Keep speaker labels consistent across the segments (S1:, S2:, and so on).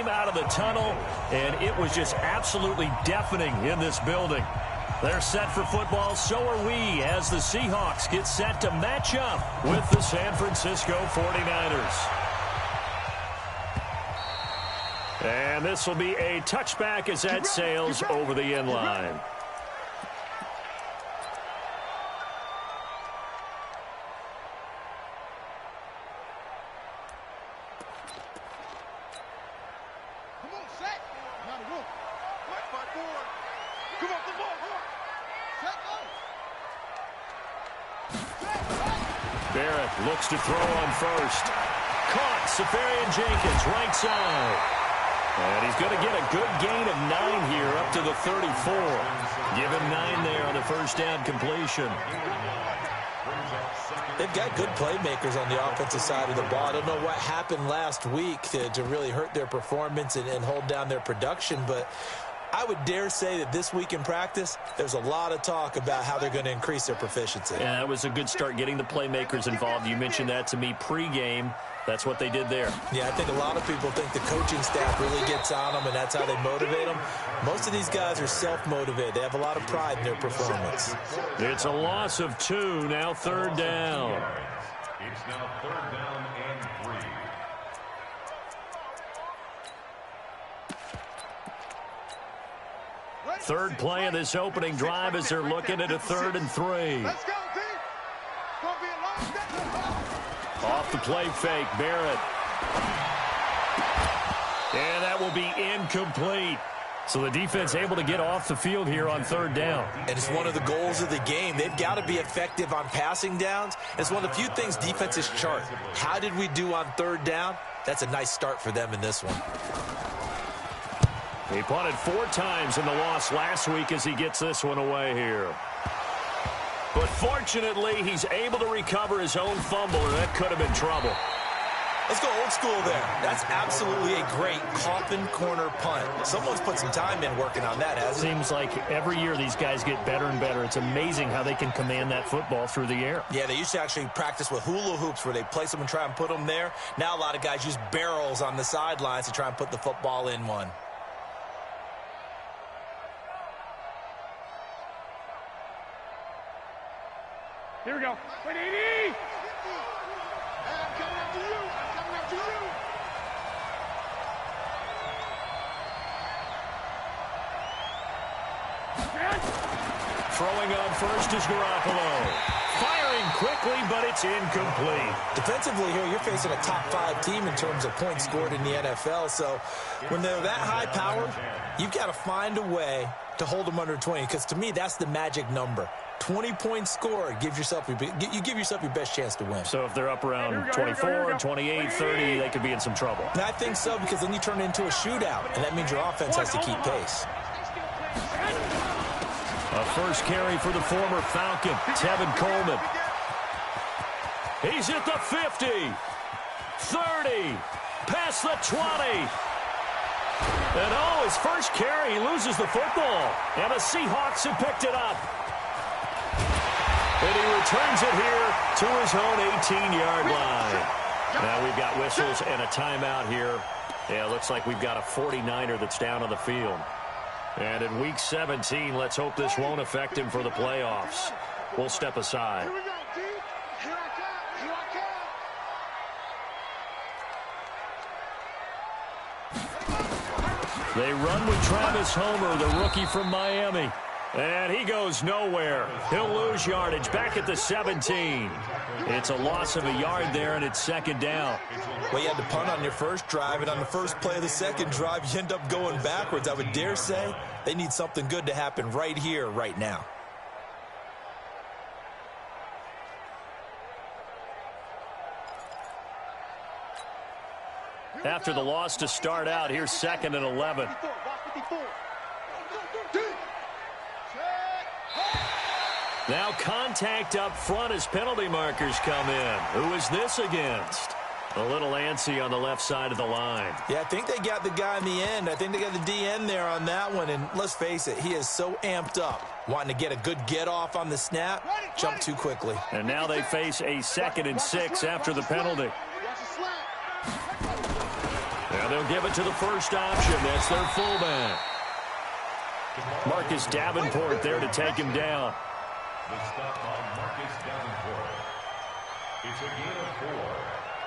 S1: came out of the tunnel, and it was just absolutely deafening in this building. They're set for football, so are we, as the Seahawks get set to match up with the San Francisco 49ers. And this will be a touchback as that sails over the end line. Barrett looks to throw on first. Caught. Safarian Jenkins, right side. And he's going to get a good gain of 9 here up to the 34. Give him 9 there on the first down completion.
S2: They've got good playmakers on the offensive side of the ball. I don't know what happened last week to really hurt their performance and hold down their production, but I would dare say that this week in practice, there's a lot of talk about how they're going to increase their proficiency.
S1: Yeah, that was a good start getting the playmakers involved. You mentioned that to me pregame. That's what they did there.
S2: Yeah, I think a lot of people think the coaching staff really gets on them, and that's how they motivate them. Most of these guys are self-motivated. They have a lot of pride in their performance.
S1: It's a loss of 2, now third down.
S3: It's now third down and 3.
S1: Third play of this opening drive as they're looking at a 3rd and 3.
S4: Let's go, D. Gonna be a long step.
S1: Off the play fake, Barrett. And that will be incomplete. So the defense able to get off the field here on third down.
S2: And it's one of the goals of the game. They've got to be effective on passing downs. It's one of the few things defenses chart. How did we do on third down? That's a nice start for them in this one.
S1: He punted 4 times in the loss last week as he gets this one away here. But fortunately, he's able to recover his own fumble, and that could have been trouble.
S2: Let's go old school there. That's absolutely a great coffin corner punt. Someone's put some time in working on that, hasn't it?
S1: Seems like every year these guys get better and better. It's amazing how they can command that football through the air.
S2: Yeah, they used to actually practice with hula hoops where they place them and try and put them there. Now a lot of guys use barrels on the sidelines to try and put the football in one.
S4: Here we go. Wait, Yetidee! I'm coming after you. I'm coming after you.
S1: Throwing on first is Garoppolo. Firing quickly, but it's incomplete.
S2: Defensively here, you're facing a top 5 team in terms of points scored in the NFL. So when they're that high powered, you've got to find a way to hold them under 20, because to me, that's the magic number. 20 points scored, you give yourself your best chance to win.
S1: So if they're up around 24, 28, 30, they could be in some trouble.
S2: And I think so, because then you turn it into a shootout, and that means your offense has to keep pace.
S1: A first carry for the former Falcon, Tevin Coleman. He's at the 50, 30, past the 20. And his first carry, he loses the football. And the Seahawks have picked it up. And he returns it here to his own 18-yard line. Now we've got whistles and a timeout here. Yeah, it looks like we've got a 49er that's down on the field. And in Week 17, let's hope this won't affect him for the playoffs. We'll step aside.
S4: Here we go, D. Here I come. Here I come.
S1: They run with Travis Homer, the rookie from Miami. And he goes nowhere. He'll lose yardage back at the 17. It's a loss of a yard there, and it's second down.
S2: Well, you had to punt on your first drive, and on the first play of the second drive, you end up going backwards. I would dare say they need something good to happen right here, right now.
S1: After the loss to start out, here's 2nd and 11. Now contact up front as penalty markers come in. Who is this against? A little antsy on the left side of the line.
S2: Yeah, I think they got the guy in the end. I think they got the DN there on that one. And let's face it, he is so amped up, wanting to get a good get off on the snap, jump too quickly.
S1: And now they face a 2nd and 6 after the penalty. And they'll give it to the first option. That's their fullback. Marcus Davenport there to take him down.
S3: The stop on Marcus Davenport. It's a gain of 4.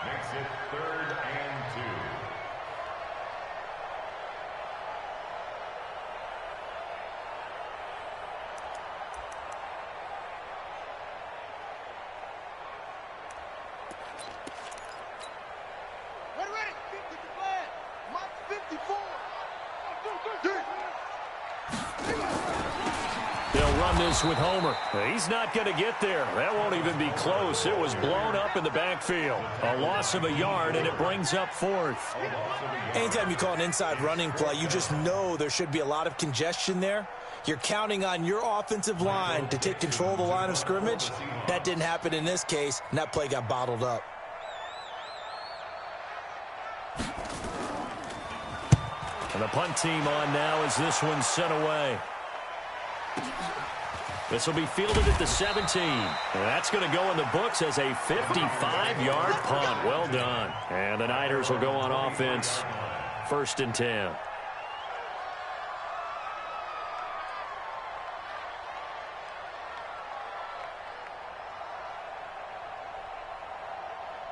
S3: Makes it 3rd and 2.
S4: Ready. Get the flag. Mark 54.
S1: They'll run this with Homer. He's not going to get there. That won't even be close. It was blown up in the backfield. A loss of a yard, and it brings up 4th.
S2: Anytime you call an inside running play, you just know there should be a lot of congestion there. You're counting on your offensive line to take control of the line of scrimmage. That didn't happen in this case, and that play got bottled up.
S1: And the punt team on now as this one's sent away. This will be fielded at the 17. And that's going to go in the books as a 55-yard punt. Well done. And the Niners will go on offense. 1st and 10.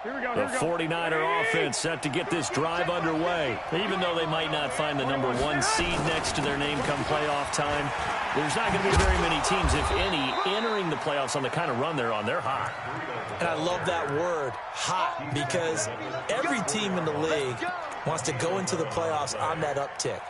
S1: The 49er offense set to get this drive underway. Even though they might not find the number 1 seed next to their name come playoff time, there's not going to be very many teams, if any, entering the playoffs on the kind of run they're on. They're hot.
S2: And I love that word, hot, because every team in the league wants to go into the playoffs on that uptick.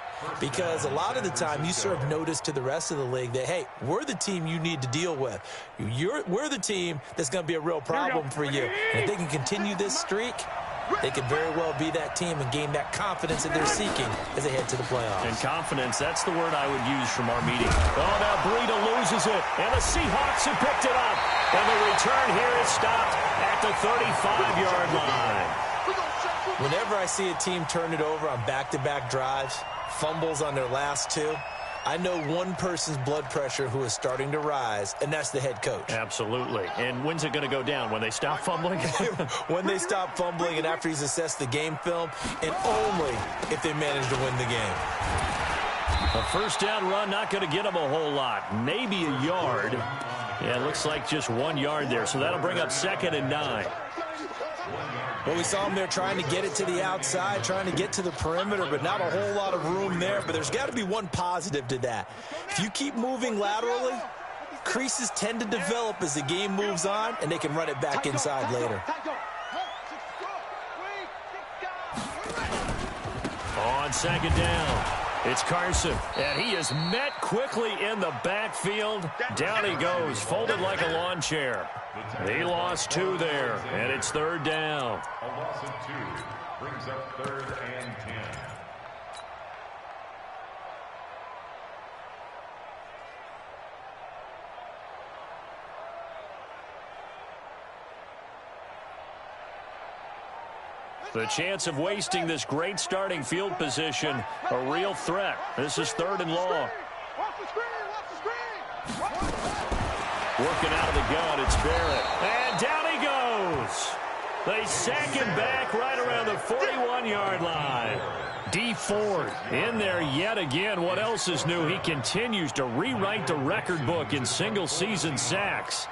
S2: Because a lot of the time you serve notice to the rest of the league that, hey, we're the team you need to deal with. We're the team that's going to be a real problem for you. And if they can continue this streak, they could very well be that team and gain that confidence that they're seeking as they head to the playoffs.
S1: And confidence, that's the word I would use from our meeting. Oh, now Breida loses it, and the Seahawks have picked it up. And the return here is stopped at the 35-yard line.
S2: Whenever I see a team turn it over on back-to-back drives, fumbles on their last 2, I know one person's blood pressure who is starting to rise, and that's the head coach.
S1: Absolutely. And when's it going to go down? When they stop fumbling?
S2: When they stop fumbling and after he's assessed the game film, and only if they manage to win the game.
S1: A first down run, not going to get him a whole lot. Maybe a yard. Yeah, it looks like just 1 yard there, so that'll bring up 2nd and 9.
S2: Well, we saw him there trying to get it to the outside, trying to get to the perimeter, but not a whole lot of room there. But there's got to be one positive to that. If you keep moving laterally, creases tend to develop as the game moves on, and they can run it back inside later.
S1: On 2nd down, it's Carson, and he is met quickly in the backfield. Down he goes, folded like a lawn chair. He lost 2 there, and it's 3rd down.
S3: A loss of 2 brings up 3rd and 10.
S1: The chance of wasting this great starting field position, a real threat. This is 3rd and long. Working out of the gun, it's Barrett. And down he goes. They sack him back right around the 41-yard line. D. Ford in there yet again. What else is new? He continues to rewrite the record book in single-season sacks.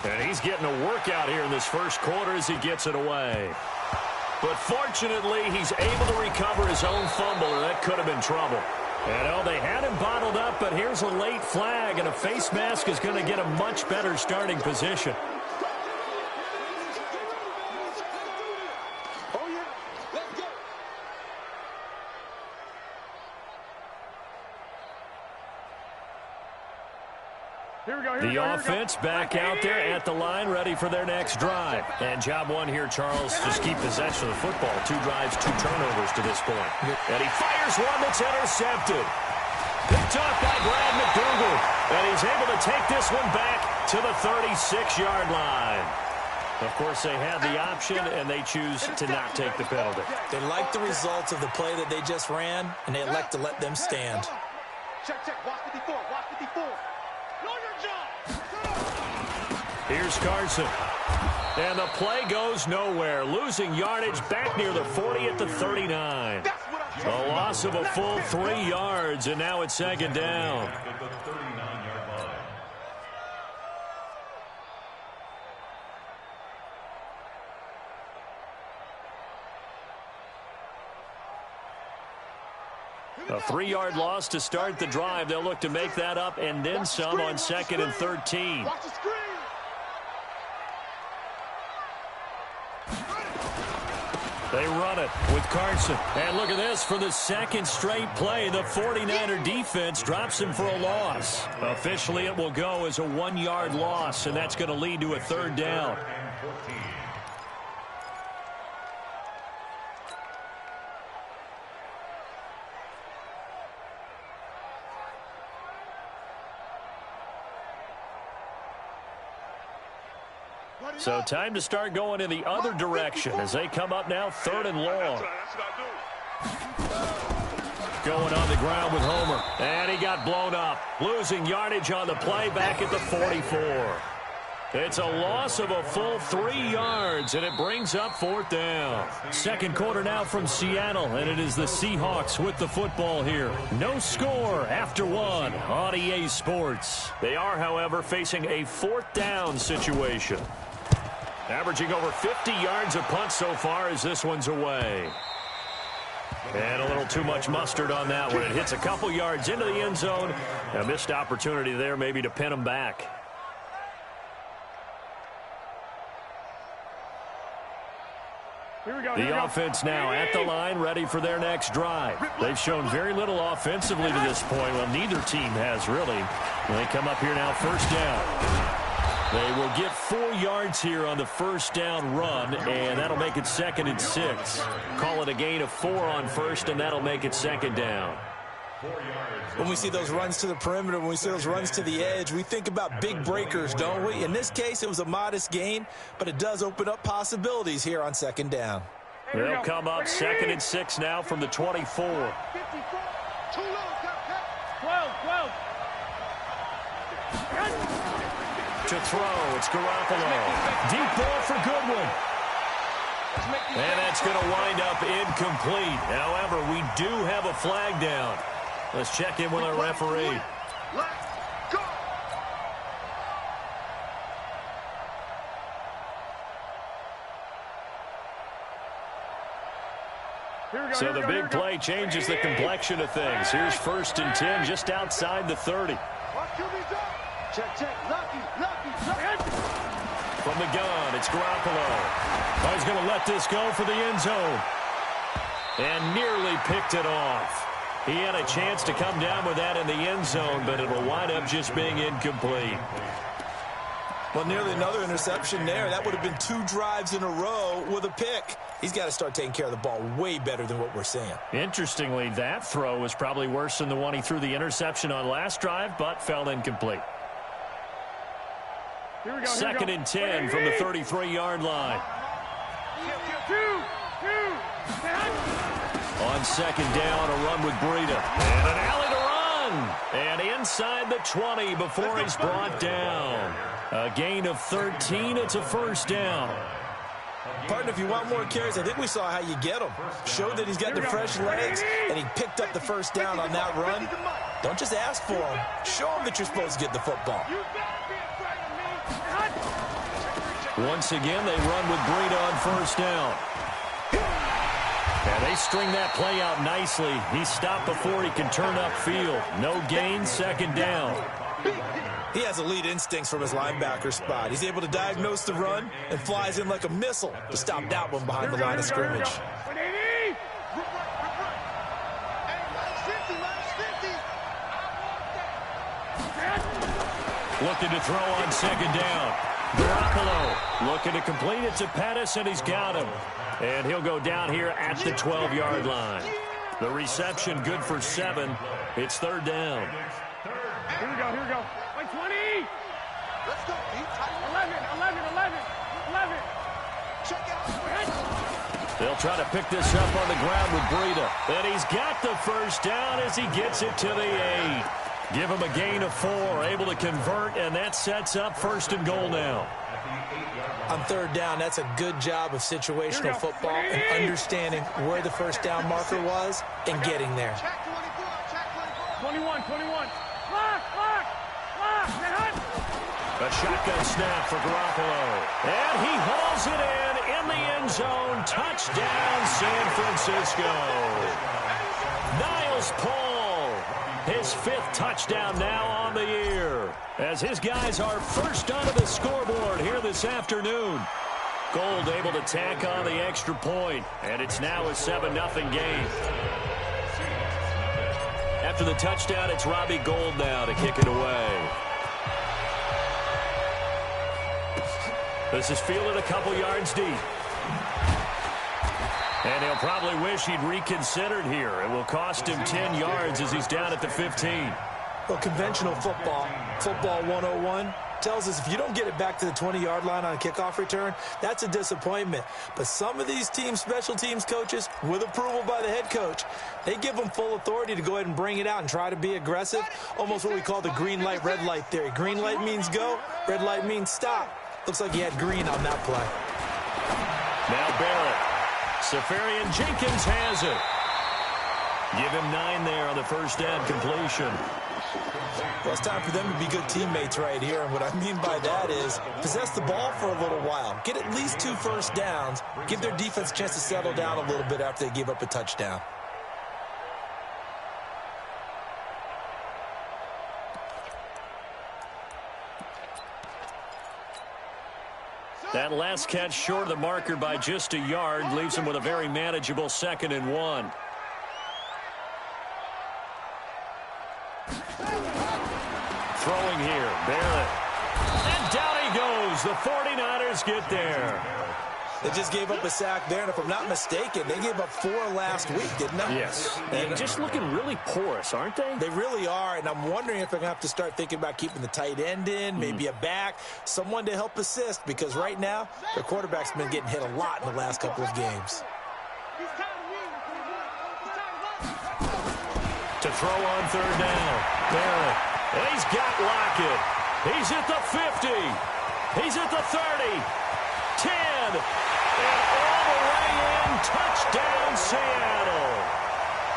S1: And he's getting a workout here in this first quarter as he gets it away. But fortunately, he's able to recover his own fumble, or that could have been trouble. And, oh, they had him bottled up, but here's a late flag, and a face mask is going to get a much better starting position. The offense back out there at the line, ready for their next drive. And job 1 here, Charles, just keep possession of the football. 2 drives, 2 turnovers to this point. And he fires one that's intercepted. Picked off by Brad McDougal. And he's able to take this one back to the 36-yard line. Of course, they had the option, and they choose to not take the penalty.
S2: They like the results of the play that they just ran, and they elect to let them stand.
S4: Check, watch 54, watch 54. Know your job.
S1: Here's Carson. And the play goes nowhere. Losing yardage back near the 40 at the 39. A loss of a full 3 yards, and now it's second down. A 3-yard loss to start the drive. They'll look to make that up and then some on 2nd and 13. They run it with Carson. And look at this. For the second straight play, the 49er defense drops him for a loss. Officially, it will go as a 1-yard loss, and that's going to lead to a 3rd down. So time to start going in the other direction as they come up now 3rd and long. Going on the ground with Homer. And he got blown up. Losing yardage on the play back at the 44. It's a loss of a full 3 yards, and it brings up 4th down. Second quarter now from Seattle, and it is the Seahawks with the football here. No score after 1 on EA Sports. They are, however, facing a 4th down situation. Averaging over 50 yards a punt so far as this one's away. And a little too much mustard on that one. It hits a couple yards into the end zone. A missed opportunity there maybe to pin them back. The offense now at the line, ready for their next drive. They've shown very little offensively to this point. Well, neither team has really. They come up here now, 1st down. They will get 4 yards here on the 1st down run, and that'll make it 2nd and 6. Call it a gain of 4 on 1st, and that'll make it 2nd down.
S2: When we see those runs to the perimeter, when we see those runs to the edge, we think about big breakers, don't we? In this case, it was a modest gain, but it does open up possibilities here on 2nd down.
S1: They'll come up 2nd and 6 now from the 24.
S4: 12.
S1: To throw, it's Garoppolo. Deep ball for Goodwin. And that's going to wind up incomplete. However, we do have a flag down. Let's check in with our referee. So the big play changes the complexion of things. Here's 1st and 10 just outside the 30. From the gun, it's Garoppolo. Oh, he's going to let this go for the end zone. And nearly picked it off. He had a chance to come down with that in the end zone, but it'll wind up just being incomplete.
S2: Well, nearly another interception there. That would have been 2 drives in a row with a pick. He's got to start taking care of the ball way better than what we're seeing. Interestingly, that throw was probably worse than the one he threw the interception on last drive, but fell incomplete.
S1: 2nd and 10 from the 33-yard line. On 2nd down, a run with Breida. And an alley to run. And inside the 20 before he's brought down. A gain of 13. It's a 1st down. Partner, if you want more carries, I think we saw how you get them. Showed that he's got the fresh legs, and he picked up the 1st down on that run. Don't just ask for them. Show them that you're supposed to get the football. Once again, they run with Breida on 1st down. And they string that play out nicely. He's stopped before he can turn upfield. No gain, 2nd down. He has elite instincts from his linebacker spot. He's able to diagnose the run and flies in like a missile to stop that one behind the line of scrimmage. Looking to throw on 2nd down. Garoppolo looking to complete it to Pettis, and he's got him. And he'll go down here at the 12-yard line. The reception good for 7. It's 3rd down.
S4: Here we go. 20. Let's go. 11. Check out.
S1: They'll try to pick this up on the ground with Breida. And he's got the 1st down as he gets it to the 8. Give him a gain of 4, able to convert, and that sets up 1st and goal now.
S2: On 3rd down, that's a good job of situational football and understanding where the first down marker was and getting there.
S4: 21. Lock.
S1: A shotgun snap for Garoppolo. And he hauls it in the end zone. Touchdown, San Francisco. Niles Paul, his 5th touchdown now on the year, as his guys are first onto the scoreboard here this afternoon. Gold able to tack on the extra point, and it's now a 7-0 game. After the touchdown, it's Robbie Gould now to kick it away. This is fielded a couple yards deep. And he'll probably wish he'd reconsidered here. It will cost him 10 yards as he's down at the 15.
S2: Well, conventional football 101, tells us if you don't get it back to the 20-yard line on a kickoff return, that's a disappointment. But some of these special teams coaches, with approval by the head coach, they give them full authority to go ahead and bring it out and try to be aggressive, almost what we call the green light, red light theory. Green light means go, red light means stop. Looks like he had green on that play.
S1: Now Barrett. Safarian Jenkins has it. Give him 9 there on the first down completion.
S2: Well, it's time for them to be good teammates right here. And what I mean by that is possess the ball for a little while. Get at least 2 first downs. Give their defense a chance to settle down a little bit after they give up a touchdown.
S1: That last catch short of the marker by just a yard leaves him with a very manageable 2nd and 1. Throwing here, Barrett. And down he goes. The 49ers get there.
S2: They just gave up a sack there, and if I'm not mistaken, they gave up 4 last week, didn't they?
S1: Yes. And just looking really porous, aren't they?
S2: They really are, and I'm wondering if they're going to have to start thinking about keeping the tight end in, maybe a back, someone to help assist, because right now, their quarterback's been getting hit a lot in the last couple of games.
S1: To throw on 3rd down, Barrett. And he's got Lockett. He's at the 50. He's at the 30. 10. And all the way in. Touchdown, Seattle.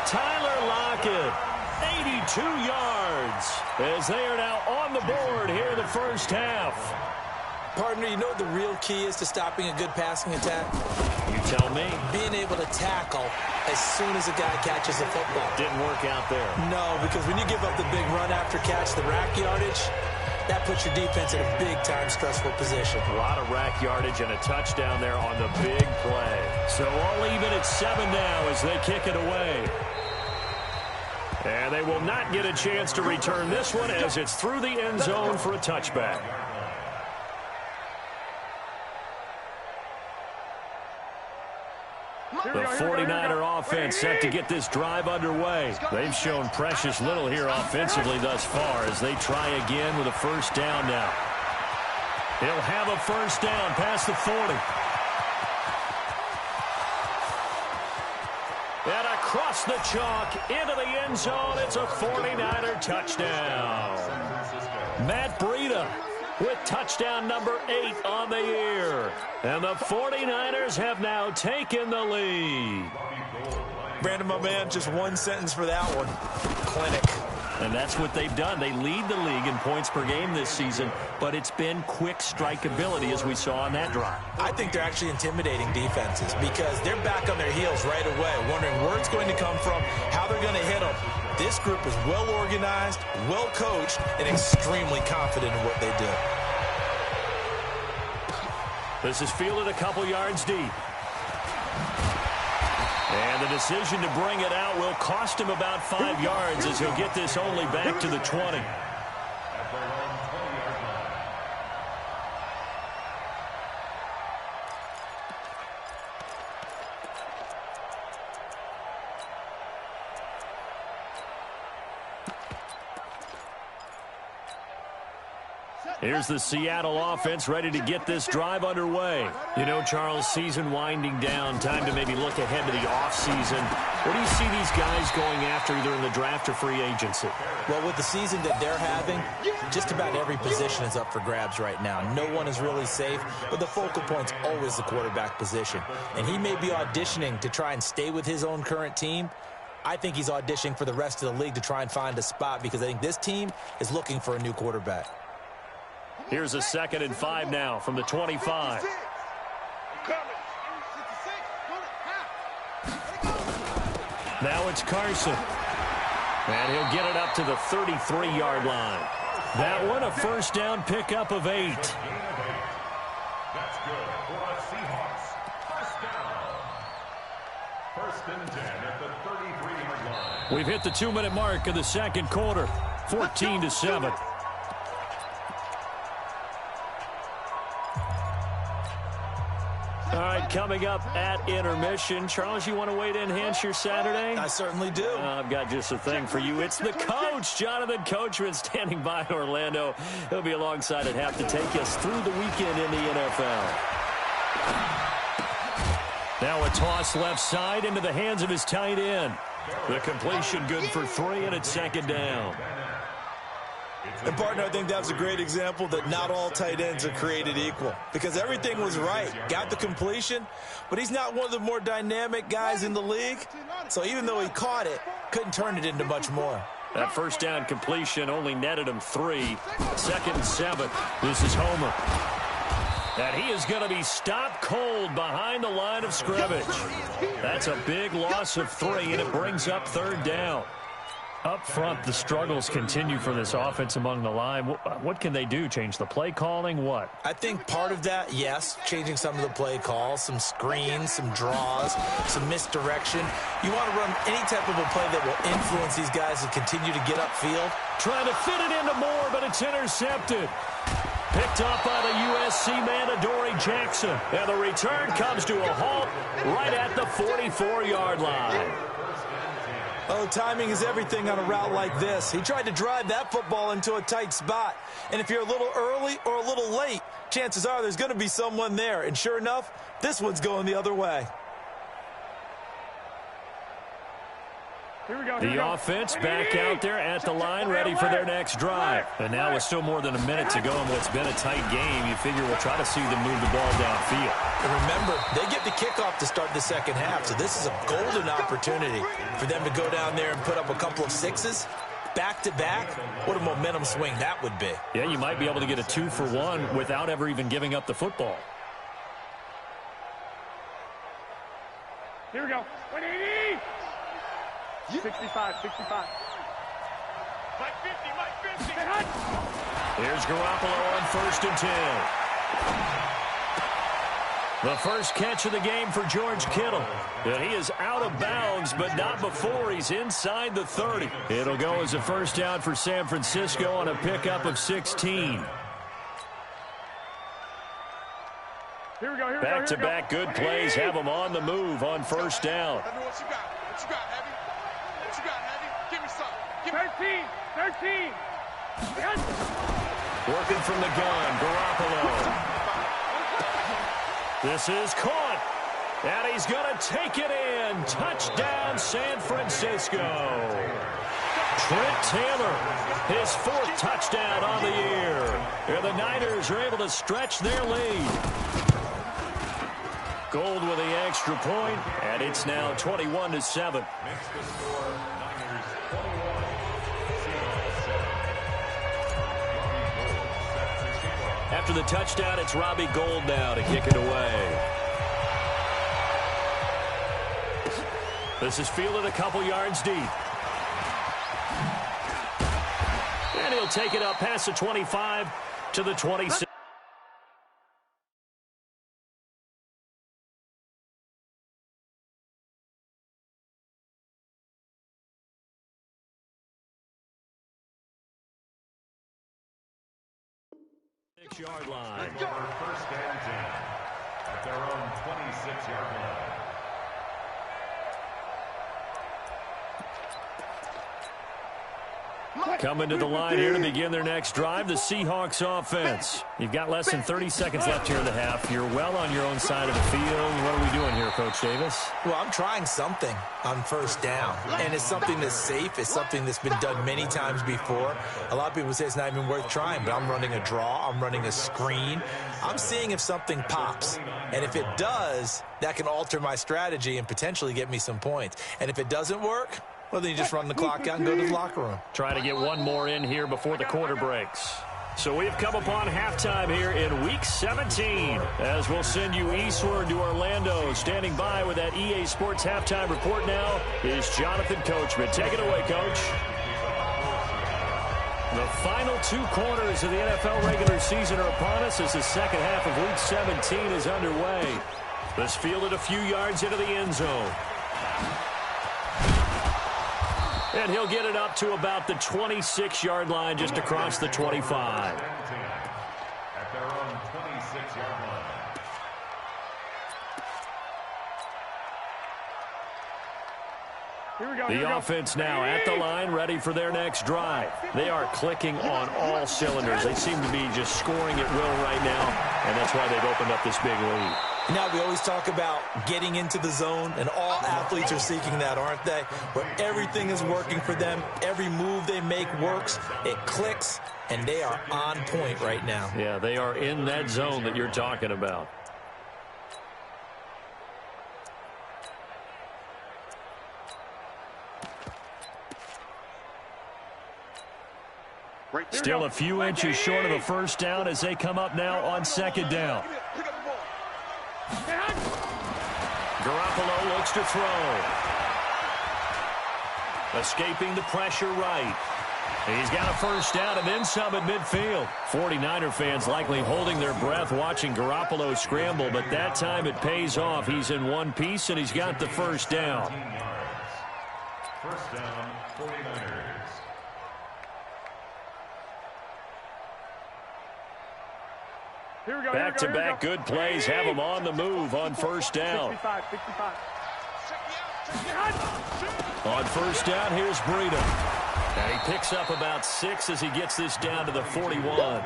S1: Tyler Lockett, 82 yards, as they are now on the board here in the first half.
S2: Partner, you know what the real key is to stopping a good passing attack?
S1: You tell me.
S2: Being able to tackle as soon as a guy catches the football.
S1: Didn't work out there.
S2: No, because when you give up the big run after catch, the rack yardage, that puts your defense in a big-time stressful position.
S1: A lot of rack yardage and a touchdown there on the big play. So all even at 7 now as they kick it away. And they will not get a chance to return this one as it's through the end zone for a touchback. The 49er offense set to get this drive underway. They've shown precious little here offensively thus far as they try again with a first down now. He'll have a first down past the 40. And across the chalk into the end zone, it's a 49er touchdown. Matt Breida with touchdown number 8 on the year. And the 49ers have now taken the lead.
S2: Brandon, my man, just one sentence for that one. Clinic.
S1: And that's what they've done. They lead the league in points per game this season, but it's been quick strikeability as we saw on that drive.
S2: I think they're actually intimidating defenses because they're back on their heels right away, wondering where it's going to come from, how they're going to hit them. This group is well organized, well coached, and extremely confident in what they do.
S1: This is fielded a couple yards deep. And the decision to bring it out will cost him about 5 yards as he'll get this only back to the 20. Here's the Seattle offense ready to get this drive underway. You know, Charles, season winding down, time to maybe look ahead to the offseason. What do you see these guys going after either in the draft or free agency?
S2: Well, with the season that they're having, just about every position is up for grabs right now. No one is really safe, but the focal point's always the quarterback position. And he may be auditioning to try and stay with his own current team. I think he's auditioning for the rest of the league to try and find a spot because I think this team is looking for a new quarterback.
S1: Here's a 2nd and 5 now from the 25. Now it's Carson. And he'll get it up to the 33-yard line. That one a first down pickup of 8.
S3: That's good for the Seahawks. First down. 1st and 10 at the 33-yard line.
S1: We've hit the 2-minute mark of the second quarter. 14-7. All right, coming up at intermission. Charles, you want to wait to enhance your Saturday?
S2: I certainly do.
S1: I've got just a thing for you. It's the coach, Jonathan Coachman, standing by in Orlando. He'll be alongside at half to take us through the weekend in the NFL. Now a toss left side into the hands of his tight end. The completion good for 3, and it's 2nd down.
S2: And, partner, I think that's a great example that not all tight ends are created equal because everything was right. Got the completion, but he's not one of the more dynamic guys in the league. So even though he caught it, couldn't turn it into much more.
S1: That first down completion only netted him 3. 2nd and 7. This is Homer. And he is going to be stopped cold behind the line of scrimmage. That's a big loss of 3, and it brings up 3rd down. Up front, the struggles continue for this offense among the line. What can they do? Change the play calling? What?
S2: I think part of that, yes, changing some of the play calls, some screens, some draws, some misdirection. You want to run any type of a play that will influence these guys to continue to get upfield.
S1: Trying to fit it into Moore, but it's intercepted. Picked up by the USC man, Adoree Jackson. And the return comes to a halt right at the 44-yard line.
S2: Oh, timing is everything on a route like this. He tried to drive that football into a tight spot. And if you're a little early or a little late, chances are there's going to be someone there. And sure enough, this one's going the other way.
S1: The offense back out there at the line, ready for their next drive. And now with still more than a minute to go in what's been a tight game, you figure we'll try to see them move the ball downfield.
S2: And remember, they get the kickoff to start the second half, so this is a golden opportunity for them to go down there and put up a couple of 6s. Back-to-back, what a momentum swing that would be.
S1: Yeah, you might be able to get a 2-for-1 without ever even giving up the football.
S4: Here we go. 180. 65, 65. Mike 50, Mike 50.
S1: Here's Garoppolo on 1st and 10. The first catch of the game for George Kittle. And he is out of bounds, but not before he's inside the 30. It'll go as a first down for San Francisco on a pickup of 16.
S4: Here we go.
S1: Back-to-back good plays have them on the move on first down.
S4: What you got, Heavy? What you got, Heavy? Give me some. 13.
S1: Working from the gun, Garoppolo. This is caught. And he's going to take it in. Touchdown, San Francisco. Trent Taylor, his 4th touchdown on the year. And the Niners are able to stretch their lead. Gold with the extra point, and it's now 21-7. After the touchdown, it's Robbie Gould now to kick it away. This is fielded a couple yards deep. And he'll take it up past the 25 to the 26. Yard line.
S3: First and 10 at their own 26-yard line.
S1: Coming to the line here to begin their next drive, the Seahawks offense. You've got less than 30 seconds left here in the half. You're well on your own side of the field. What are we doing here, Coach Davis?
S2: Well, I'm trying something on first down, and it's something that's safe. It's something that's been done many times before. A lot of people say it's not even worth trying, but I'm running a draw. I'm running a screen. I'm seeing if something pops, and if it does, that can alter my strategy and potentially get me some points. And if it doesn't work, well, then you just run the clock out and go to the locker room.
S1: Try to get one more in here before the quarter breaks. So we've come upon halftime here in Week 17 as we'll send you eastward to Orlando. Standing by with that EA Sports halftime report now is Jonathan Coachman. Take it away, Coach. The final 2 quarters of the NFL regular season are upon us as the second half of Week 17 is underway. This fielded a few yards into the end zone. And he'll get it up to about the 26-yard line, just across the 25.
S3: At their own 26-yard line.
S4: Here we go.
S1: The offense now at the line, ready for their next drive. They are clicking on all cylinders. They seem to be just scoring at will right now, and that's why they've opened up this big lead.
S2: Now, we always talk about getting into the zone, and all athletes are seeking that, aren't they? Where everything is working for them. Every move they make works. It clicks, and they are on point right now.
S1: Yeah, they are in that zone that you're talking about. Still a few inches short of a first down as they come up now on second down. Garoppolo looks to throw. Escaping the pressure right. He's got a first down and then some at midfield. 49er fans likely holding their breath watching Garoppolo scramble, but that time it pays off. He's in one piece and he's got the first down.
S3: First down, 49ers.
S1: Back-to-back good plays have him on the move on first down.
S4: 65.
S1: On first down, here's Breida. And he picks up about 6 as he gets this down to the 41.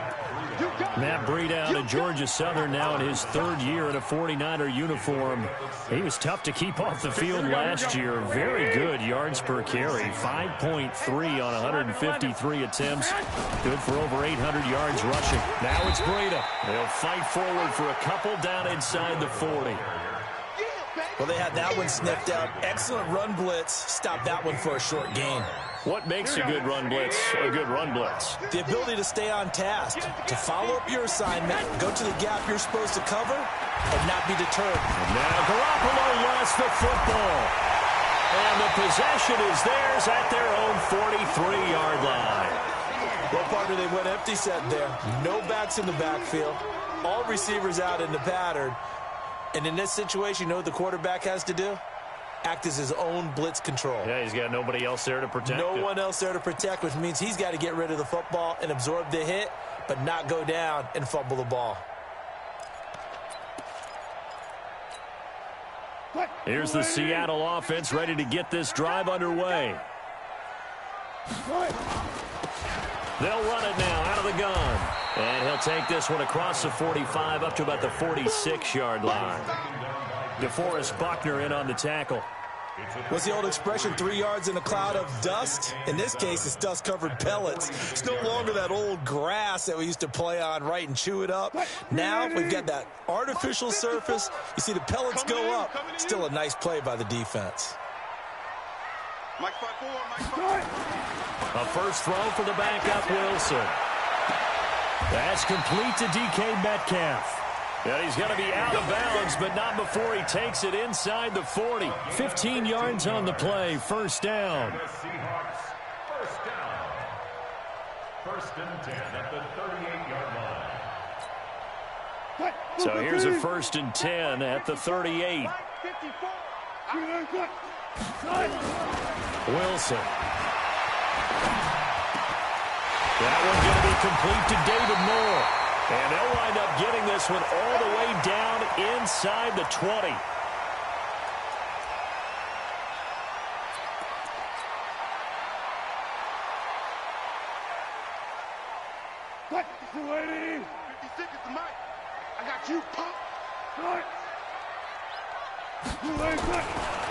S1: Matt Breida out of Georgia Southern now in his 3rd year in a 49er uniform. He was tough to keep off the field last year. Very good yards per carry. 5.3 on 153 attempts. Good for over 800 yards rushing. Now it's Breida. They'll fight forward for a couple down inside the 40.
S2: Well, they had that one sniffed out. Excellent run blitz. Stop that one for a short gain.
S1: What makes a good run blitz a good run blitz?
S2: The ability to stay on task, to follow up your assignment, go to the gap you're supposed to cover, and not be deterred.
S1: And now Garoppolo lost the football. And the possession is theirs at their own 43-yard line.
S2: Well, partner, they went empty set there. No backs in the backfield. All receivers out in the pattern. And in this situation, you know what the quarterback has to do? Act as his own blitz control.
S1: Yeah, he's got nobody else there to protect
S2: No
S1: him.
S2: one else there to protect, which means he's got to get rid of the football and absorb the hit, but not go down and fumble the ball.
S1: Here's the Seattle offense ready to get this drive underway. They'll run it now out of the gun. And he'll take this one across the 45 up to about the 46-yard line. DeForest Buckner in on the tackle.
S2: What's the old expression, 3 yards in a cloud of dust? In this case, it's dust-covered pellets. It's no longer that old grass that we used to play on, right, and chew it up. Now we've got that artificial surface. You see the pellets go up. Still a nice play by the defense.
S1: A first throw for the backup, Wilson. That's complete to DK Metcalf. And he's going to be out of bounds, but not before he takes it inside the 40. 15 yards on the play, first down.
S3: The Seahawks, first down. First and 10 at the 38-yard line.
S1: So here's a first and 10 at the 38. Wilson. That one's going to be complete to David Moore. And they'll wind up getting this one all the way down inside the 20.
S4: What? 56 is the mic. I got you, punk. Good.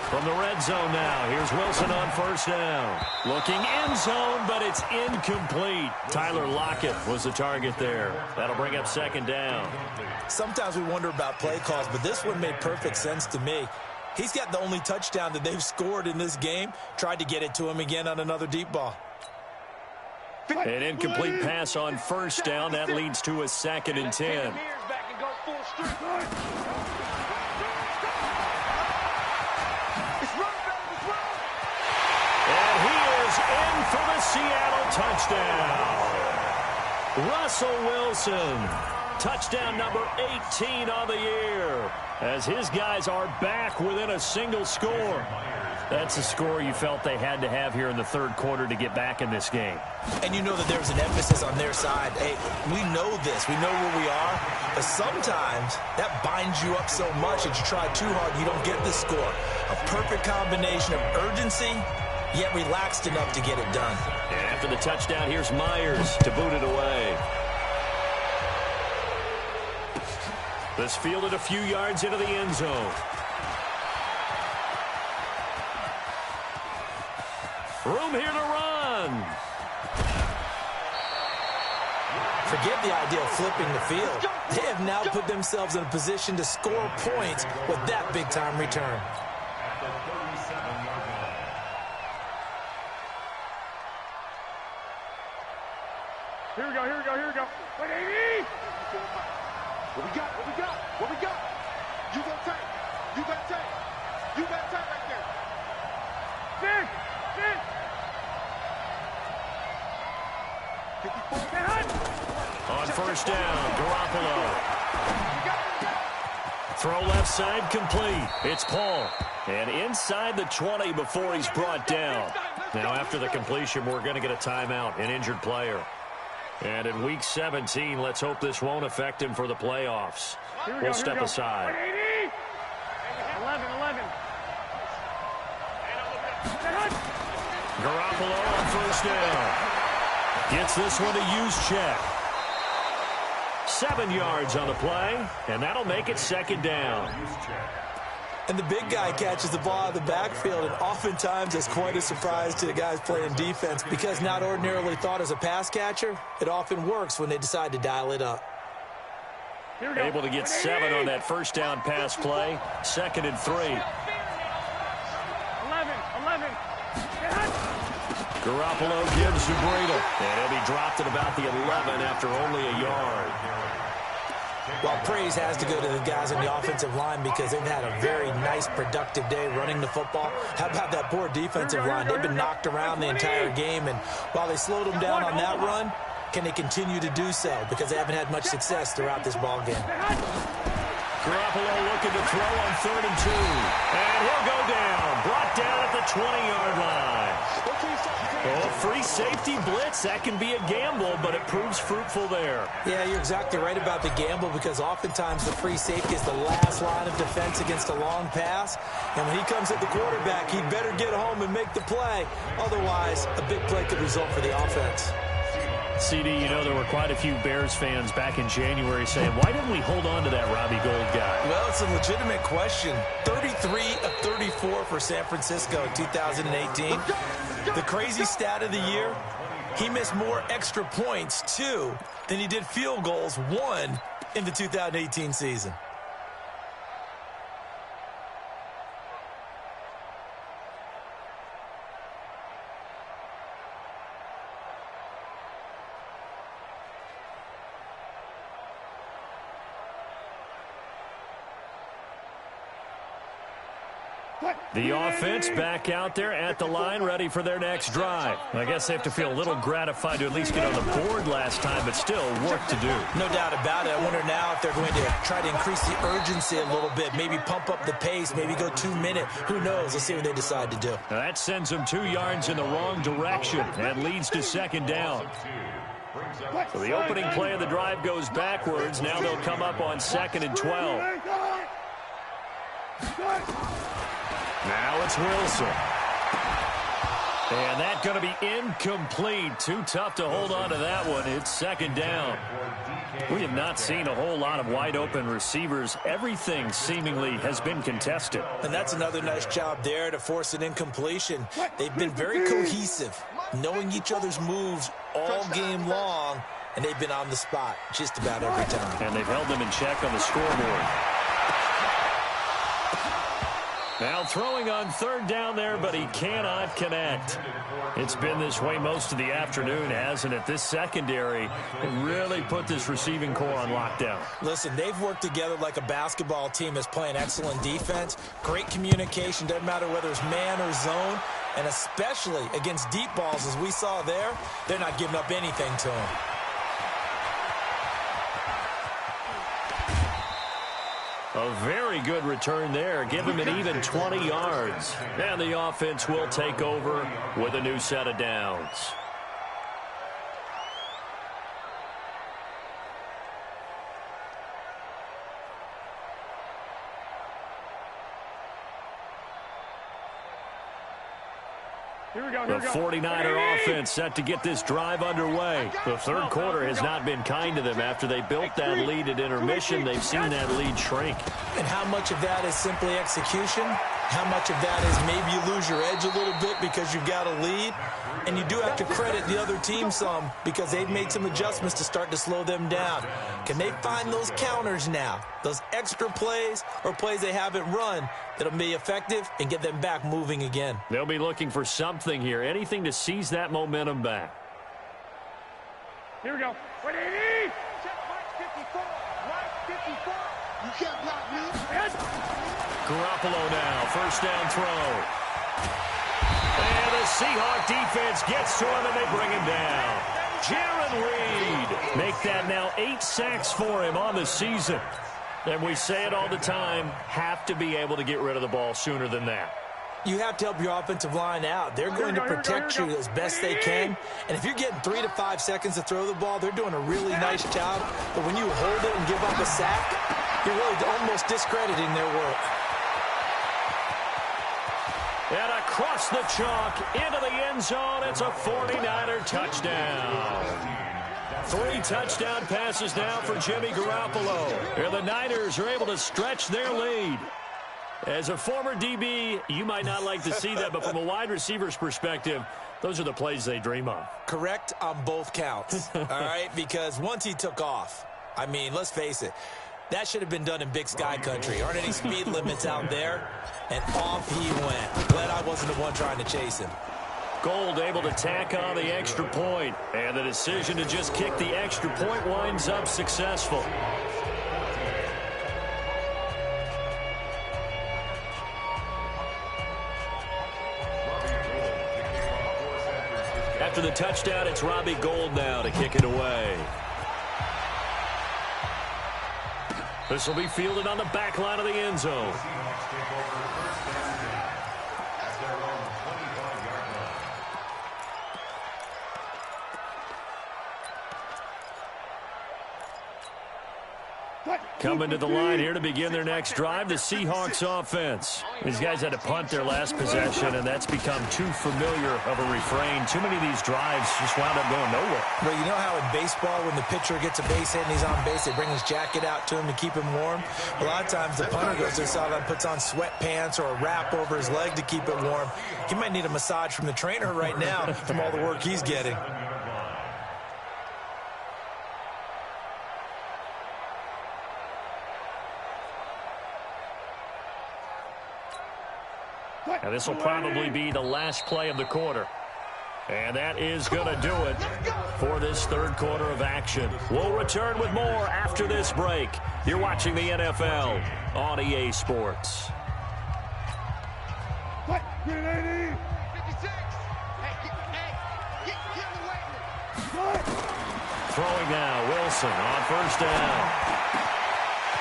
S1: From the red zone now, here's Wilson on first down. Looking end zone, but it's incomplete. Tyler Lockett was the target there. That'll bring up second down.
S2: Sometimes we wonder about play calls, but this one made perfect sense to me. He's got the only touchdown that they've scored in this game. Tried to get it to him again on another deep ball.
S1: An incomplete pass on first down. That leads to a 2nd and 10. And he is in for the Seattle touchdown. Russell Wilson, touchdown number 18 on the year, as his guys are back within a single score. That's a score you felt they had to have here in the third quarter to get back in this game.
S2: And you know that there's an emphasis on their side. Hey, we know this. We know where we are. But sometimes that binds you up so much that you try too hard, you don't get the score. A perfect combination of urgency, yet relaxed enough to get it done.
S1: And after the touchdown, here's Myers to boot it away. This fielded a few yards into the end zone. Room here to run.
S2: Forget the idea of flipping the field. They have now put themselves in a position to score points with that big-time return.
S4: Here we go, here we go, here we go. Wait, Yetidee! What we got, what we got, what we got? You got tight. You got tight. You got tight right there. Sit, sit. 54.
S1: On first down, Garoppolo. Throw left side, complete. It's Paul. And inside the 20 before he's brought down. Now after the completion, we're going to get a timeout, an injured player. And in Week 17, let's hope this won't affect him for the playoffs. We'll step aside.
S4: 11.
S1: Garoppolo on first down. Gets this one to use check. 7 yards on the play, and that'll make it second down.
S2: And the big guy catches the ball out of the backfield, and oftentimes it's quite a surprise to the guys playing defense because not ordinarily thought as a pass catcher, it often works when they decide to dial it up.
S1: Able to get 7 on that first down pass play. 2nd and 3.
S4: 11.
S1: Garoppolo gives to Breida. And he'll be dropped at about the 11 after only a yard.
S2: Well, praise has to go to the guys on the offensive line because they've had a very nice, productive day running the football. How about that poor defensive line? They've been knocked around the entire game, and while they slowed them down on that run, can they continue to do so? Because they haven't had much success throughout this ball game.
S1: Garoppolo looking to throw on 3rd and 2. And he'll go down. Brought down at the 20-yard line. Oh, free safety blitz. That can be a gamble, but it proves fruitful there.
S2: Yeah, you're exactly right about the gamble because oftentimes the free safety is the last line of defense against a long pass. And when he comes at the quarterback, he better get home and make the play. Otherwise, a big play could result for the offense.
S1: CD, you know there were quite a few Bears fans back in January saying, why didn't we hold on to that Robbie Gould guy?
S2: Well, it's a legitimate question. 33 of 34 for San Francisco in 2018. The crazy stat of the year, he missed more extra points, 2, than he did field goals, 1, in the 2018 season.
S1: The offense back out there at the line, ready for their next drive. I guess they have to feel a little gratified to at least get on the board last time, but still work to do.
S2: No doubt about it. I wonder now if they're going to try to increase the urgency a little bit, maybe pump up the pace, maybe go 2-minute. Who knows? Let's see what they decide to do.
S1: Now that sends them 2 yards in the wrong direction and leads to second down. So the opening play of the drive goes backwards. Now they'll come up on 2nd and 12. Now it's Wilson. And that's going to be incomplete. Too tough to hold on to that one. It's second down. We have not seen a whole lot of wide-open receivers. Everything seemingly has been contested.
S2: And that's another nice job there to force an incompletion. They've been very cohesive, knowing each other's moves all game long, and they've been on the spot just about every time.
S1: And they've held them in check on the scoreboard. Now throwing on third down there, but he cannot connect. It's been this way most of the afternoon, hasn't it? This secondary really put this receiving core on lockdown.
S2: Listen, they've worked together like a basketball team that's playing excellent defense. Great communication, doesn't matter whether it's man or zone. And especially against deep balls, as we saw there, they're not giving up anything to them.
S1: A very good return there. Give him an even 20 yards. And the offense will take over with a new set of downs. The 49er offense set to get this drive underway. The third quarter has not been kind to them. After they built that lead at intermission, they've seen that lead shrink.
S2: And how much of that is simply execution? How much of that is maybe you lose your edge a little bit because you've got a lead? And you do have to credit the other team some because they've made some adjustments to start to slow them down. Can they find those counters now, those extra plays or plays they haven't run that'll be effective and get them back moving again?
S1: They'll be looking for something here, anything to seize that momentum back.
S4: Here we go. Yetidee! Check right 54. Right 54. You can't block me. Yes.
S1: Garoppolo now, first down throw. And the Seahawk defense gets to him, and they bring him down. Jaron Reed. Make that now 8 sacks for him on the season. And we say it all the time, have to be able to get rid of the ball sooner than that.
S2: You have to help your offensive line out. They're going to protect you as best they can. And if you're getting 3 to 5 seconds to throw the ball, they're doing a really nice job. But when you hold it and give up a sack, you're really almost discrediting their work.
S1: And across the chalk, into the end zone, it's a 49er touchdown. 3 touchdown passes now for Jimmy Garoppolo. And the Niners are able to stretch their lead. As a former DB, you might not like to see that, but from a wide receiver's perspective, those are the plays they dream of.
S2: Correct on both counts, all right? Because once he took off, I mean, let's face it, that should have been done in Big Sky country. Aren't any speed limits out there? And off he went. Glad I wasn't the one trying to chase him.
S1: Gold able to tack on the extra point. And the decision to just kick the extra point winds up successful. After the touchdown, it's Robbie Gould now to kick it away. This will be fielded on the back line of the end zone. Coming to the line here to begin their next drive, the Seahawks offense. These guys had to punt their last possession, and that's become too familiar of a refrain. Too many of these drives just wound up going nowhere.
S2: Well, you know how in baseball, when the pitcher gets a base hit and he's on base, they bring his jacket out to him to keep him warm? A lot of times the punter goes to the sideline, puts on sweatpants or a wrap over his leg to keep it warm. He might need a massage from the trainer right now from all the work he's getting.
S1: And this will probably be the last play of the quarter. And that is going to do it for this third quarter of action. We'll return with more after this break. You're watching the NFL on EA Sports.
S4: What? 56.
S1: Throwing now, Wilson on first down.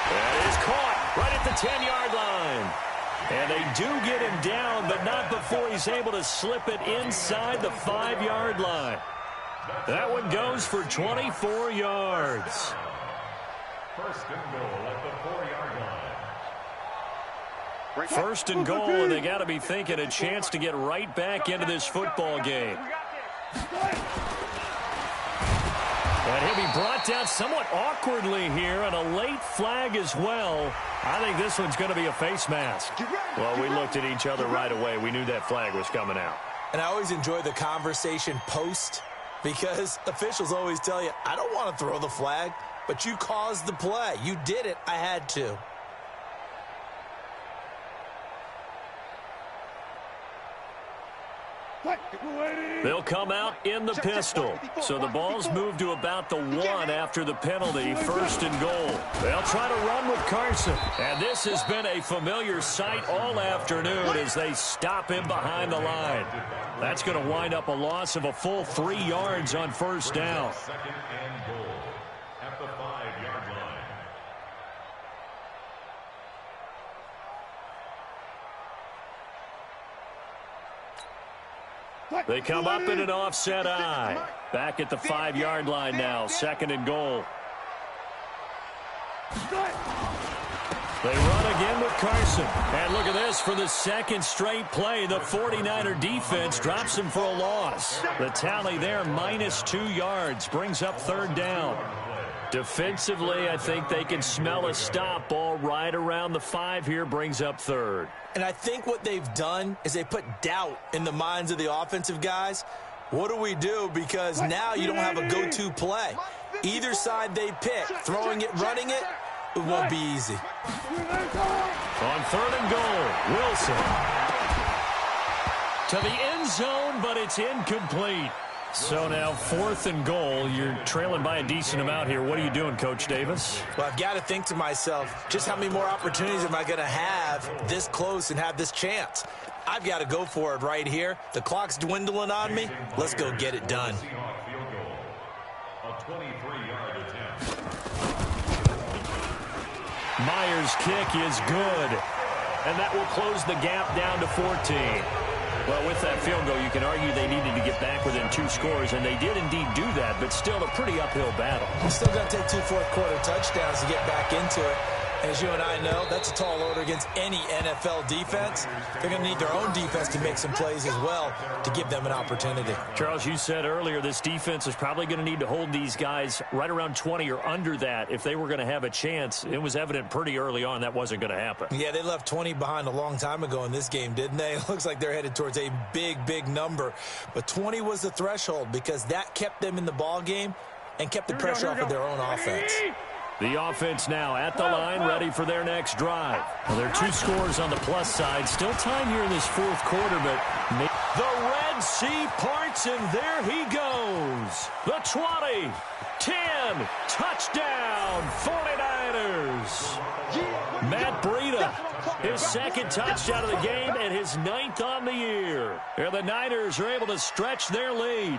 S1: That is caught right at the 10-yard line. And they do get him down, but not before he's able to slip it inside the 5-yard line. That one goes for 24 yards.
S3: First and goal at the 4-yard line.
S1: First and goal, and they got to be thinking a chance to get right back into this football game. And he'll be brought down somewhat awkwardly here, and a late flag as well. I think this one's going to be a face mask. Well, we looked at each other right away. We knew that flag was coming out.
S2: And I always enjoy the conversation post, because officials always tell you, I don't want to throw the flag, but you caused the play. You did it. I had to.
S1: They'll come out in the pistol. So the ball's moved to about the 1 after the penalty, first and goal. They'll try to run with Carson. And this has been a familiar sight all afternoon as they stop him behind the line. That's going to wind up a loss of a full 3 yards on first down.
S3: Second and goal at the 5-yard line.
S1: They come up in an offset eye. Back at the 5-yard line now, second and goal. They run again with Carson. And look at this, for the second straight play, the 49er defense drops him for a loss. The tally there, -2 yards, brings up third down. Defensively, I think they can smell a stop. Ball right around the 5 here, brings up third.
S2: And I think what they've done is they put doubt in the minds of the offensive guys. What do we do? Because now you don't have a go-to play. Either side they pick, throwing it, running it, it won't be easy.
S1: On third and goal, Wilson. To the end zone, but it's incomplete. So now fourth and goal. You're trailing by a decent amount here. What are you doing, Coach Davis?
S2: Well, I've got to think to myself, just how many more opportunities am I going to have this close and have this chance? I've got to go for it right here. The clock's dwindling on me. Let's go get it done.
S3: A 23-yard attempt.
S1: Myers' kick is good. And that will close the gap down to 14. Well, with that field goal, you can argue they needed to get back within 2 scores, and they did indeed do that, but still a pretty uphill battle.
S2: You're still going to take 2 fourth-quarter touchdowns to get back into it. As you and I know, that's a tall order against any NFL defense. They're going to need their own defense to make some plays as well to give them an opportunity.
S1: Charles, you said earlier this defense is probably going to need to hold these guys right around 20 or under that if they were going to have a chance. It was evident pretty early on that wasn't going to happen.
S2: Yeah, they left 20 behind a long time ago in this game, didn't they? It looks like they're headed towards a big, big number. But 20 was the threshold because that kept them in the ball game and kept the pressure off of their own offense.
S1: The offense now at the line, ready for their next drive. Well, there are 2 scores on the plus side. Still time here in this fourth quarter, but the Red Sea parts, and there he goes. The 20, 10, touchdown, 49ers. Matt Breida, his second touchdown of the game and his 9th on the year. And the Niners are able to stretch their lead.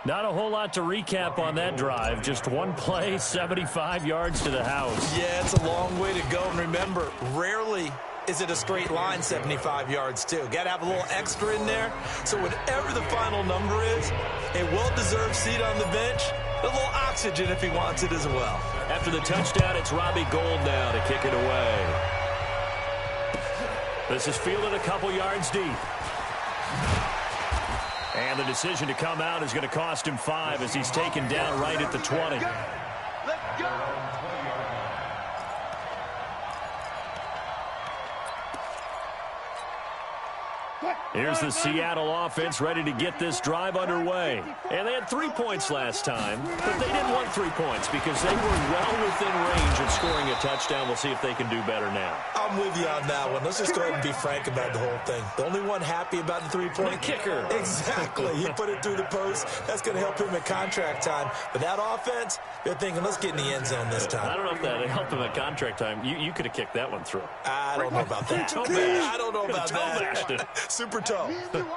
S1: Not a whole lot to recap on that drive. Just one play, 75 yards to the house.
S2: Yeah, it's a long way to go. And remember, rarely is it a straight line 75 yards, too. Got to have a little extra in there. So whatever the final number is, a well-deserved seat on the bench, a little oxygen if he wants it as well.
S1: After the touchdown, it's Robbie Gould now to kick it away. This is fielded a couple yards deep. And the decision to come out is going to cost him 5 as he's taken down right at the 20.
S4: Let's go.
S1: Here's the Seattle offense ready to get this drive underway. And they had 3 points last time, but they didn't want 3 points because they were well within range of scoring a touchdown. We'll see if they can do better now.
S2: I'm with you on that one. Let's just go ahead and be frank about the whole thing. The only one happy about the 3-point
S1: kicker.
S2: Exactly. He put it through the post. That's going to help him at contract time. But that offense, they're thinking, let's get in the end zone this time.
S1: I don't know if that helped him at contract time. You could have kicked that one through.
S2: I don't know about that. I don't know about that. Super toe.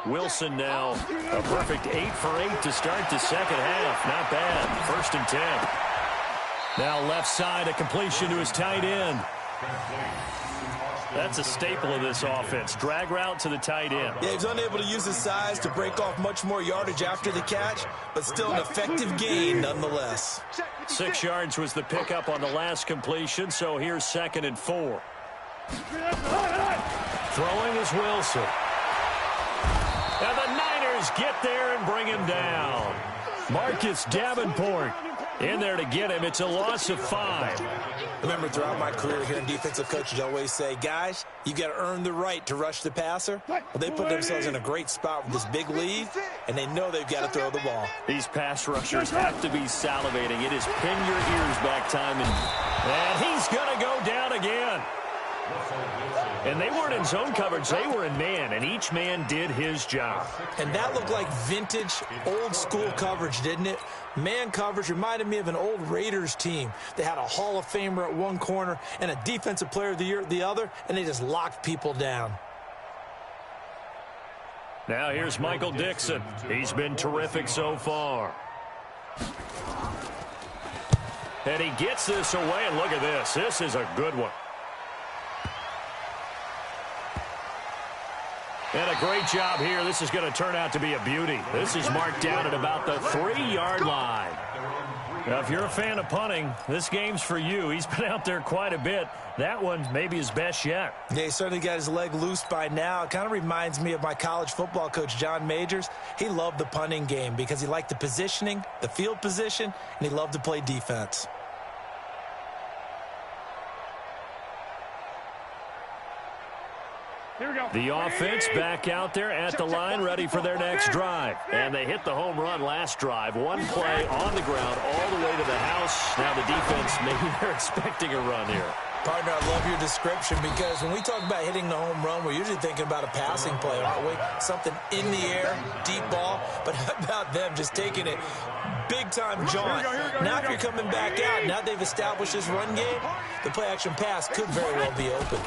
S1: Wilson now a perfect 8 for 8 to start the second half. Not bad. First and 10. Now left side, a completion to his tight end. That's a staple of this offense. Drag route to the tight end.
S2: Yeah, he's unable to use his size to break off much more yardage after the catch, but still an effective gain nonetheless.
S1: 6 yards was the pickup on the last completion, so here's 2nd and 4. Throwing is Wilson. And the Niners get there and bring him down. Marcus Davenport in there to get him. It's a loss of 5.
S2: Remember, throughout my career here in defensive coaches always say, guys, you got to earn the right to rush the passer. Well, they put themselves in a great spot with this big lead, and they know they've got to throw the ball.
S1: These pass rushers have to be salivating. It is pin your ears back time, and he's going to go down again. And they weren't in zone coverage. They were in man, and each man did his job.
S2: And that looked like vintage, old-school coverage, didn't it? Man coverage reminded me of an old Raiders team. They had a Hall of Famer at one corner and a Defensive Player of the Year at the other, and they just locked people down.
S1: Now here's Michael Dixon. He's been terrific so far. And he gets this away, and look at this. This is a good one. And a great job here. This is going to turn out to be a beauty. This is marked down at about the 3-yard line. Now, if you're a fan of punting, this game's for you. He's been out there quite a bit. That one may be his best yet.
S2: Yeah, he certainly got his leg loose by now. It kind of reminds me of my college football coach, John Majors. He loved the punting game because he liked the positioning, the field position, and he loved to play defense.
S4: Here we go.
S1: The offense back out there at the line, ready for their next drive. And they hit the home run last drive. One play on the ground all the way to the house. Now the defense, maybe they're expecting a run here.
S2: Partner, I love your description because when we talk about hitting the home run, we're usually thinking about a passing play, aren't we? Something in the air, deep ball. But how about them just taking it big-time jaunt? Now if you're coming back out, now they've established this run game, the play-action pass could very well be open.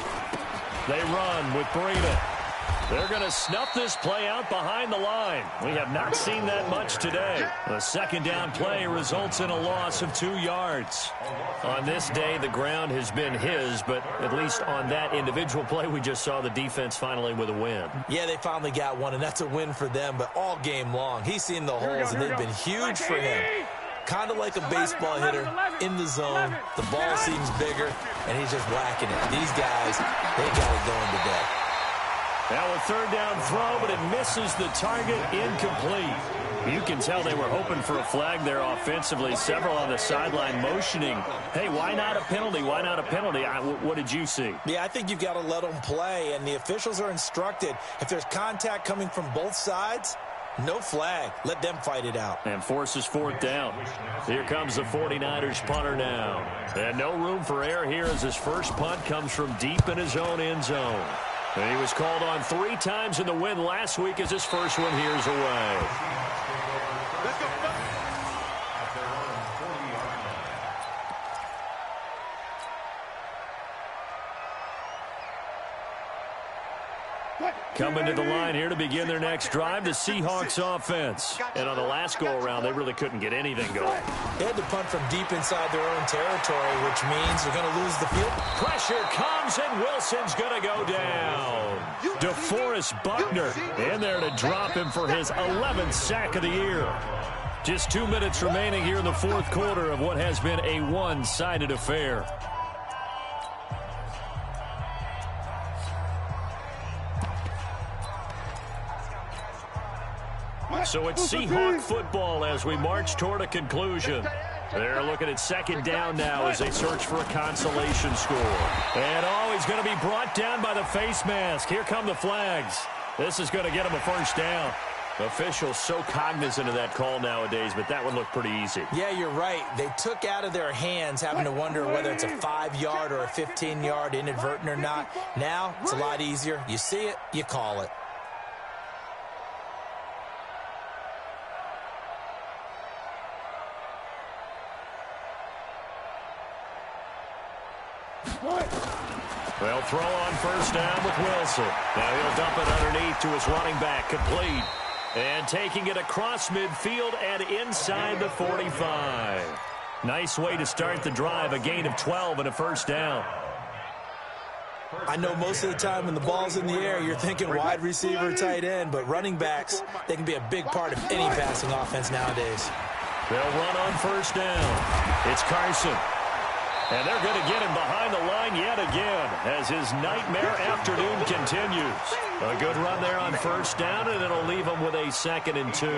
S1: They run with Breida. They're going to snuff this play out behind the line. We have not seen that much today. The second down play results in a loss of 2 yards. On this day, the ground has been his, but at least on that individual play, we just saw the defense finally with a win.
S2: Yeah, they finally got one, and that's a win for them, but all game long. He's seen the holes, and they've been huge for him. Kind of like a baseball hitter in the zone. The ball seems bigger, and he's just whacking it. These guys, they got it going today.
S1: Now a third down throw, but it misses the target, incomplete. You can tell they were hoping for a flag there offensively. Several on the sideline motioning, hey, why not a penalty? Why not a penalty? What did you see?
S2: Yeah, I think you've got to let them play, and the officials are instructed. If there's contact coming from both sides, no flag. Let them fight it out.
S1: And forces fourth down. Here comes the 49ers punter now. And no room for error here as his first punt comes from deep in his own end zone. And he was called on 3 times in the win last week as his first one here's away.
S4: Let's go.
S1: Coming to the line here to begin their next drive, the Seahawks offense. And on the last go-around, they really couldn't get anything going.
S2: They had to punt from deep inside their own territory, which means they're going to lose the field.
S1: Pressure comes, and Wilson's going to go down. DeForest Buckner in there to drop him for his 11th sack of the year. Just 2 minutes remaining here in the fourth quarter of what has been a one-sided affair. So it's Seahawk football as we march toward a conclusion. They're looking at second down now as they search for a consolation score. And he's going to be brought down by the face mask. Here come the flags. This is going to get him a first down. Officials so cognizant of that call nowadays, but that one looked pretty easy.
S2: Yeah, you're right. They took out of their hands having to wonder whether it's a 5-yard or a 15-yard inadvertent or not. Now it's a lot easier. You see it, you call it.
S1: They'll throw on first down with Wilson. Now he'll dump it underneath to his running back, complete. And taking it across midfield and inside the 45. Nice way to start the drive, a gain of 12 and a first down.
S2: I know most of the time when the ball's in the air, you're thinking wide receiver, tight end, but running backs, they can be a big part of any passing offense nowadays.
S1: They'll run on first down. It's Carson. And they're going to get him behind the line yet again as his nightmare afternoon continues. A good run there on first down, and it'll leave him with a 2nd and 2.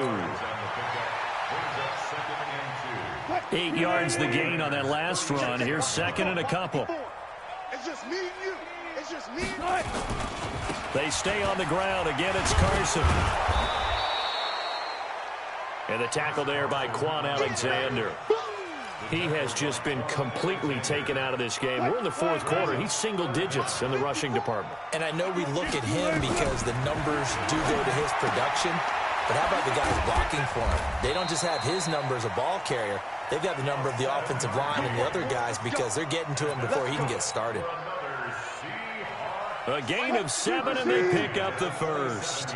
S1: 8 yards the gain on that last run. Here's 2nd and a couple.
S4: It's just me and you. It's just me and you.
S1: They stay on the ground. Again, it's Carson. And the tackle there by Quan Alexander. He has just been completely taken out of this game. We're in the 4th quarter. He's single digits in the rushing department.
S2: And I know we look at him because the numbers do go to his production. But how about the guys blocking for him? They don't just have his number as a ball carrier. They've got the number of the offensive line and the other guys because they're getting to him before he can get started.
S1: A gain of 7, and they pick up the first.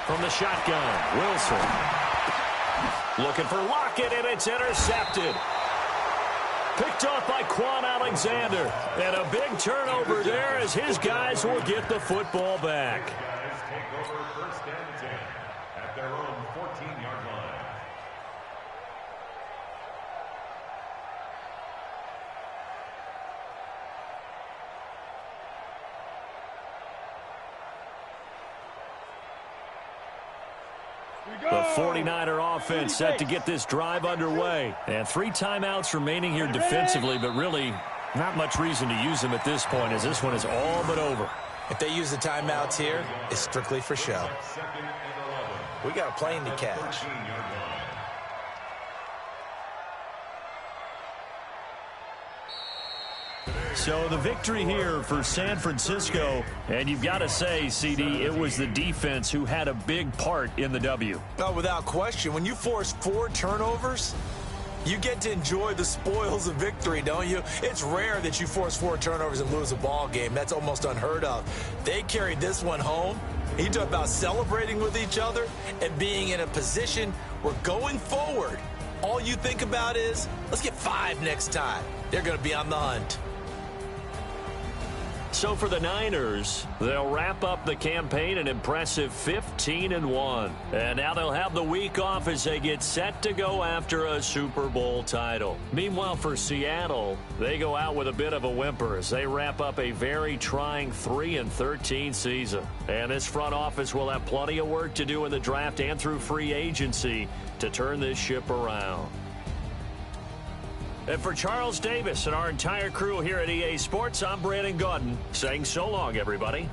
S1: From the shotgun, Wilson. Looking for Lockett, and it's intercepted. Picked off by Quan Alexander. And a big turnover there as his guys will get the football back.
S3: Guys take over first and 10 at their own 14-yard line.
S1: The 49er offense set to get this drive underway. And 3 timeouts remaining here defensively, but really not much reason to use them at this point as this one is all but over.
S2: If they use the timeouts here, it's strictly for show. We got a plane to catch.
S1: So the victory here for San Francisco, and you've got to say, CD, it was the defense who had a big part in the W.
S2: Oh, without question. When you force 4 turnovers, you get to enjoy the spoils of victory, don't you? It's rare that you force 4 turnovers and lose a ball game. That's almost unheard of. They carried this one home. You talk about celebrating with each other and being in a position where going forward, all you think about is, let's get 5 next time. They're going to be on the hunt.
S1: So for the Niners, they'll wrap up the campaign an impressive 15-1. And now they'll have the week off as they get set to go after a Super Bowl title. Meanwhile, for Seattle, they go out with a bit of a whimper as they wrap up a very trying 3-13 season. And this front office will have plenty of work to do in the draft and through free agency to turn this ship around. And for Charles Davis and our entire crew here at EA Sports, I'm Brandon Gaudin saying so long, everybody.